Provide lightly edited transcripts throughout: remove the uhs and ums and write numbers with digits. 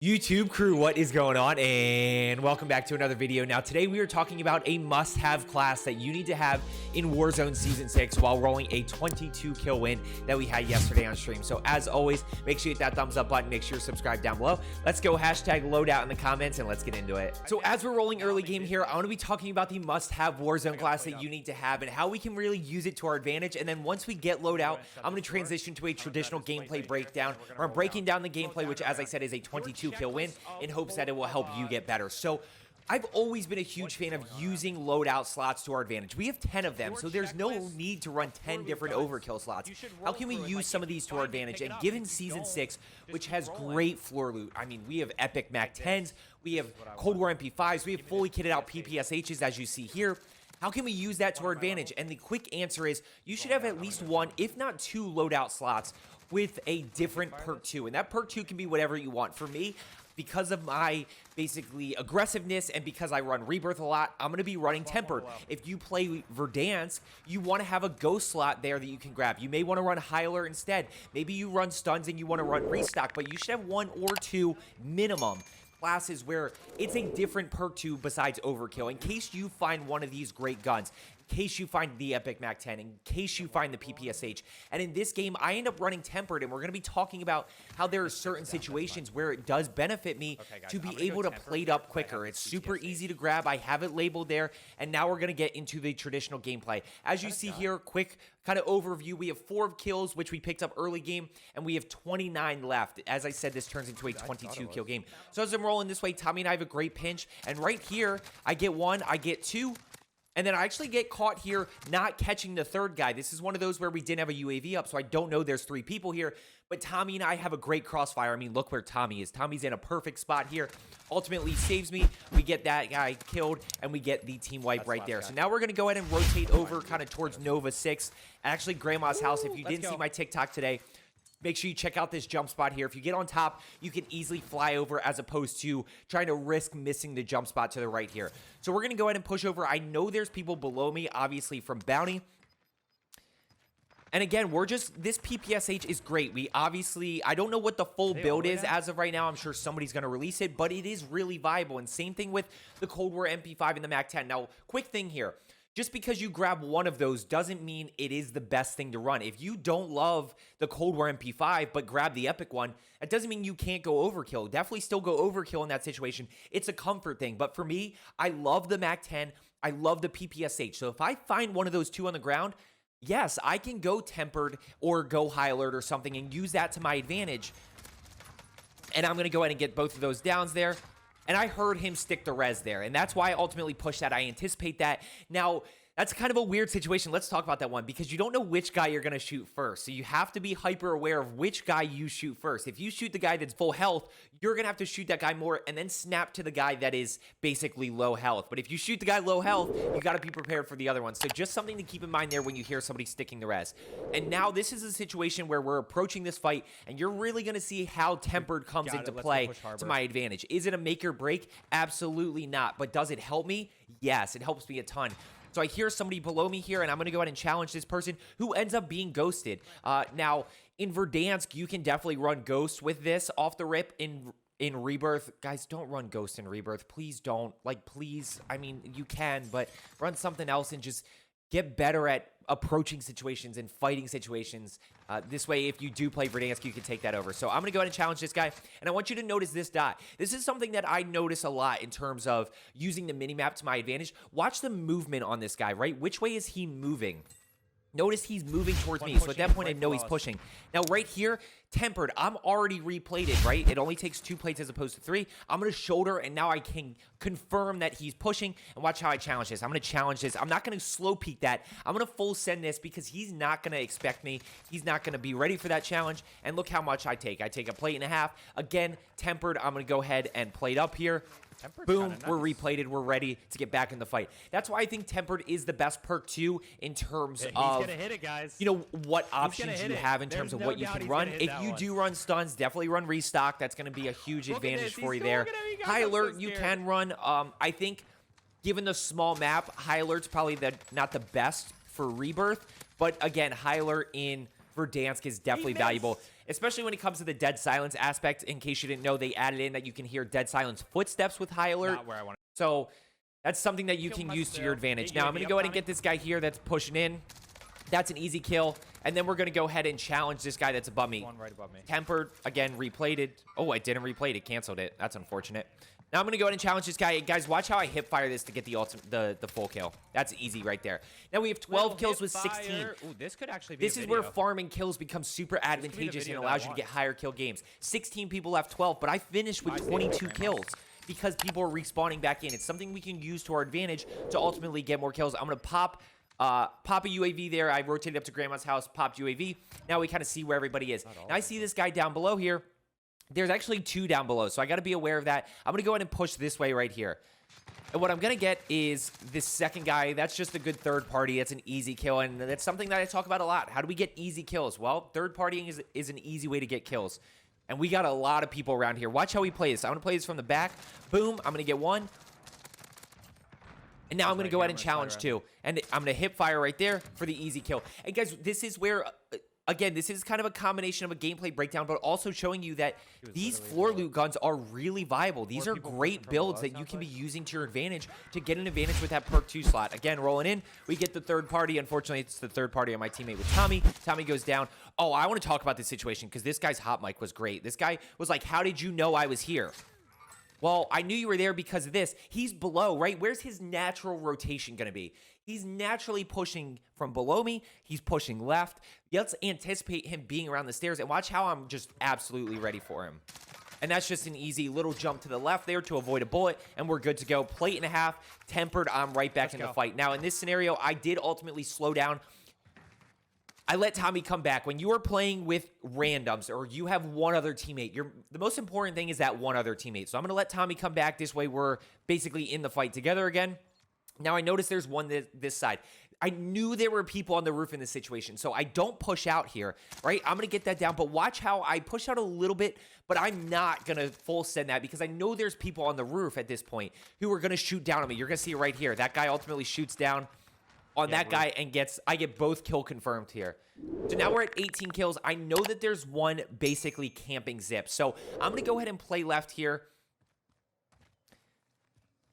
YouTube crew, what is going on? And welcome back to another video. Now today we are talking about a must-have class that you need to have in Warzone Season 6 while rolling a 22 kill win that we had yesterday on stream. So as always, make sure you hit that thumbs up button, make sure you subscribe down below. Let's go hashtag loadout in the comments and let's get into it. So as we're rolling early game here, I want to be talking about the must-have Warzone class that you need to have and how we can really use it to our advantage. And then once we get loadout, I'm going to transition to a traditional gameplay breakdown where I'm breaking down the gameplay, which as I said is a 22 kill win, in hopes that it will help you get better. So I've always been a huge fan of using loadout slots to our advantage. We have 10 of them, so there's no need to run 10 different overkill slots. How can we use some of these to our advantage? And given Season 6, which has great floor loot, I mean, we have epic Mac 10s, we have Cold War MP5s, we have fully kitted out PPSHs, as you see here. How can we use that to our advantage? And the quick answer is you should have at least one, if not two, loadout slots with a different Perk 2. And that Perk 2 can be whatever you want. For me, because of my basically aggressiveness and because I run Rebirth a lot, I'm going to be running Tempered. If you play Verdansk, you want to have a ghost slot there that you can grab. You may want to run High Alert instead. Maybe you run Stuns and you want to run Restock, but you should have one or two minimum classes where it's a different Perk 2 besides Overkill, in case you find one of these great guns, in case you find the Epic Mac 10, in case you find the PPSH. And in this game, I end up running Tempered, and we're going to be talking about how there are certain situations where it does benefit me to be able to plate up quicker. It's super easy to grab. I have it labeled there, and now we're going to get into the traditional gameplay. As you see here, quick kind of overview, we have 4 kills, which we picked up early game, and we have 29 left. As I said, this turns into a 22 kill game. So as I'm rolling this way, Tommy and I have a great pinch, and right here, I get 1, I get 2, and then I actually get caught here not catching the third guy. This is one of those where we didn't have a UAV up, so I don't know there's 3 people here. But Tommy and I have a great crossfire. I mean, look where Tommy is. Tommy's in a perfect spot here. Ultimately saves me. We get that guy killed, and we get the team wipe right there. So now we're going to go ahead and rotate over kind of towards Nova 6. Actually, Grandma's house. If you didn't see my TikTok today, make sure you check out this jump spot here. If you get on top, you can easily fly over as opposed to trying to risk missing the jump spot to the right here. So we're going to go ahead and push over. I know there's people below me, obviously from Bounty. And again, this PPSH is great. We obviously, I don't know what the full build is as of right now. I'm sure somebody's going to release it, but it is really viable. And same thing with the Cold War MP5 and the Mac 10. Now, quick thing here. Just because you grab one of those doesn't mean it is the best thing to run. If you don't love the Cold War MP5 but grab the Epic one, that doesn't mean you can't go overkill. Definitely still go overkill in that situation. It's a comfort thing. But for me, I love the Mac 10. I love the PPSH. So if I find one of those 2 on the ground, yes, I can go Tempered or go High Alert or something and use that to my advantage. And I'm going to go ahead and get both of those downs there. And I heard him stick the res there. And that's why I ultimately pushed that. I anticipate that. Now, that's kind of a weird situation. Let's talk about that one because you don't know which guy you're going to shoot first. So you have to be hyper aware of which guy you shoot first. If you shoot the guy that's full health, you're going to have to shoot that guy more and then snap to the guy that is basically low health. But if you shoot the guy low health, you got to be prepared for the other one. So just something to keep in mind there when you hear somebody sticking the res. And now this is a situation where we're approaching this fight and you're really going to see how Tempered comes into play to my advantage. Is it a make or break? Absolutely not. But does it help me? Yes, it helps me a ton. So I hear somebody below me here, and I'm going to go ahead and challenge this person who ends up being ghosted. Now, in Verdansk, you can definitely run Ghost with this off the rip. In Rebirth, guys, don't run Ghost in Rebirth. Please don't. Like, please. I mean, you can, but run something else and just get better at approaching situations and fighting situations. This way, if you do play Verdansk, you can take that over. So I'm going to go ahead and challenge this guy, and I want you to notice this dot. This is something that I notice a lot in terms of using the minimap to my advantage. Watch the movement on this guy, right? Which way is he moving? Notice he's moving towards me, so at that point I know he's pushing. Now right here, Tempered, I'm already replated, right? It only takes 2 plates as opposed to 3. I'm going to shoulder, and now I can confirm that he's pushing, and watch how I challenge this. I'm going to challenge this. I'm not going to slow peek that. I'm going to full send this because he's not going to expect me. He's not going to be ready for that challenge, and look how much I take. I take a plate and a half. Again, Tempered, I'm going to go ahead and plate up here. Boom, we're replated. We're ready to get back in the fight. That's why I think Tempered is the best Perk 2 in terms of, hit it, guys. You know, what options you have in terms of what you can run. If you do run Stuns, definitely run Restock. That's going to be a huge advantage for you there. High Alert, you can run. I think, given the small map, High Alert's probably not the best for Rebirth. But again, High Alert in Verdansk is definitely valuable. especially when it comes to the dead silence aspect. In case you didn't know, they added in that you can hear dead silence footsteps with high alert. Not where I want. So that's something that you can use to your advantage. Now I'm going to go ahead and get this guy here that's pushing in. That's an easy kill. And then we're going to go ahead and challenge this guy that's above me. One right above me. Tempered, again, replayed it. Oh, I didn't replay it. It canceled it. That's unfortunate. Now I'm going to go ahead and challenge this guy. Guys, watch how I hip fire this to get the the full kill. That's easy right there. Now we have 12 kills with 16. Ooh, this could actually be This is where farming kills becomes super advantageous and allows you to get higher kill games. 16 people left 12, but I finished with 22 kills because people are respawning back in. It's something we can use to our advantage to ultimately get more kills. I'm going to pop a UAV there. I rotated up to Grandma's house, popped UAV. Now we kind of see where everybody is. Now I see this guy down below here. There's actually 2 down below, so I got to be aware of that. I'm going to go ahead and push this way right here. And what I'm going to get is this second guy. That's just a good third party. It's an easy kill, and that's something that I talk about a lot. How do we get easy kills? Well, third partying is an easy way to get kills. And we got a lot of people around here. Watch how we play this. I'm going to play this from the back. Boom. I'm going to get one. And now I'm going to go ahead and challenge 2. And I'm going to hip fire right there for the easy kill. And guys, this is where... Again, this is kind of a combination of a gameplay breakdown, but also showing you that these floor loot guns are really viable. These are great builds that you can be using to your advantage to get an advantage with that Perk 2 slot. Again, rolling in, we get the third party. Unfortunately, it's the third party on my teammate with Tommy. Tommy goes down. Oh, I want to talk about this situation because this guy's hot mic was great. This guy was like, how did you know I was here? Well, I knew you were there because of this. He's below, right? Where's his natural rotation going to be? He's naturally pushing from below me. He's pushing left. Let's anticipate him being around the stairs. And watch how I'm just absolutely ready for him. And that's just an easy little jump to the left there to avoid a bullet. And we're good to go. Plate and a half. Tempered. I'm right back in the fight. Now, in this scenario, I did ultimately slow down. I let Tommy come back. When you are playing with randoms or you have one other teammate, the most important thing is that one other teammate. So I'm going to let Tommy come back. This way, we're basically in the fight together again. Now, I noticed there's one this side. I knew there were people on the roof in this situation, so I don't push out here, right? I'm going to get that down, but watch how I push out a little bit, but I'm not going to full send that because I know there's people on the roof at this point who are going to shoot down on me. You're going to see it right here. That guy ultimately shoots down on that guy and I get both kill confirmed here. So now we're at 18 kills. I know that there's one basically camping zip, so I'm going to go ahead and play left here.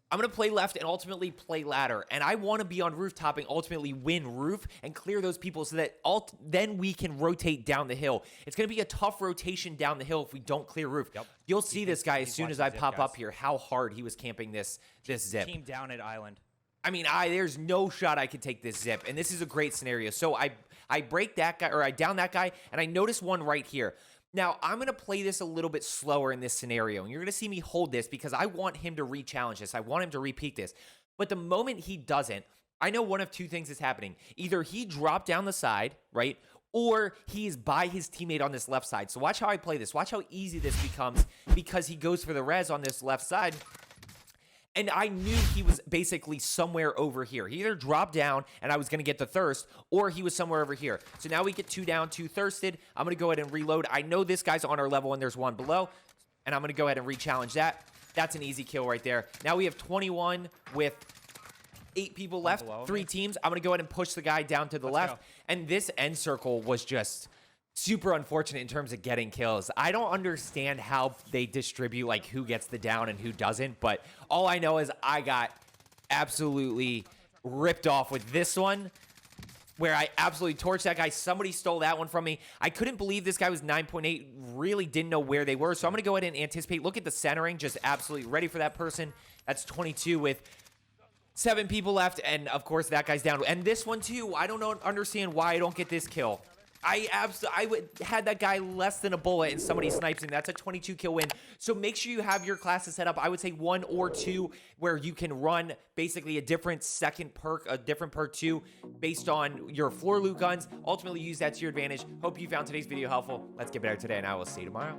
I'm going to play left and ultimately play ladder. And I want to be on rooftop and ultimately win roof and clear those people so that then we can rotate down the hill. It's going to be a tough rotation down the hill if we don't clear roof. Yep. You'll see this guy as soon as I pop up here, how hard he was camping this zip. Team down at island. I mean, there's no shot I could take this zip. And this is a great scenario. So I break that guy, or I down that guy, and I notice one right here. Now, I'm going to play this a little bit slower in this scenario, and you're going to see me hold this because I want him to re-challenge this. I want him to repeat this. But the moment he doesn't, I know one of 2 things is happening. Either he dropped down the side, right, or he's by his teammate on this left side. So watch how I play this. Watch how easy this becomes because he goes for the res on this left side. And I knew he was basically somewhere over here. He either dropped down and I was going to get the thirst, or he was somewhere over here. So now we get 2 down, 2 thirsted. I'm going to go ahead and reload. I know this guy's on our level and there's one below. And I'm going to go ahead and re-challenge that. That's an easy kill right there. Now we have 21 with 8 people left, 3 teams. I'm going to go ahead and push the guy down to the left. And this end circle was just super unfortunate in terms of getting kills. I don't understand how they distribute like who gets the down and who doesn't, but all I know is I got absolutely ripped off with this one where I absolutely torched that guy. Somebody stole that one from me. I couldn't believe this guy was 9.8, really didn't know where they were. So I'm going to go ahead and anticipate. Look at the centering, just absolutely ready for that person. That's 22 with 7 people left, and of course that guy's down. And this one too, I don't understand why I don't get this kill. I had that guy less than a bullet and somebody snipes him. That's a 22 kill win. So make sure you have your classes set up. I would say 1 or 2 where you can run basically a different second perk, a different perk 2 based on your floor loot guns. Ultimately use that to your advantage. Hope you found today's video helpful. Let's get better today and I will see you tomorrow.